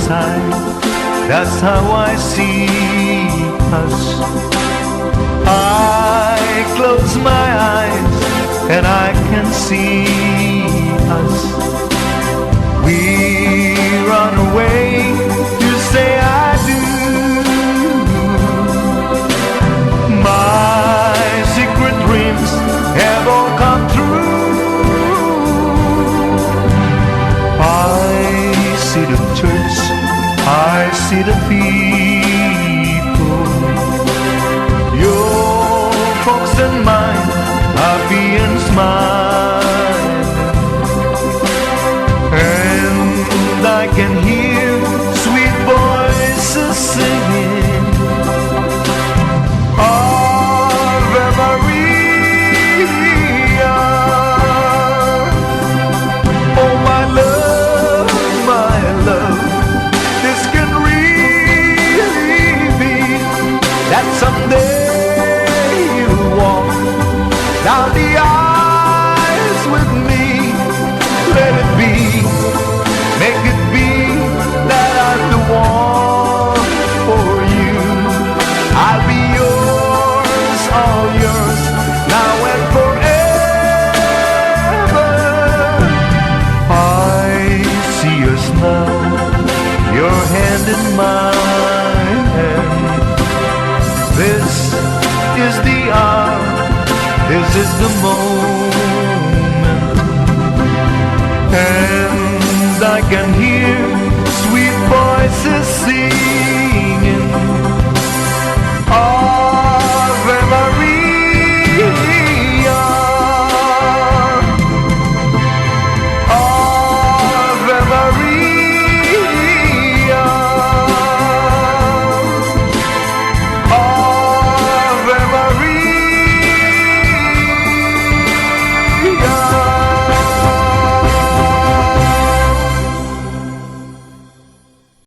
side. That's how I see us. I close my eyes and I can see us. We run away to say I do. My secret dreams have all come true. I see the church, I see the people, your folks and mine, happy and smiling. And I can hear sweet voices singing Ave Maria. Oh my love, this can really be that someday you'll walk down the aisles with me. Let it be, make it be that I'm the one for you. I'll be yours, all yours, now and forever. I see us now, your hand in mine. This is the hour, this is the moment. And I can hear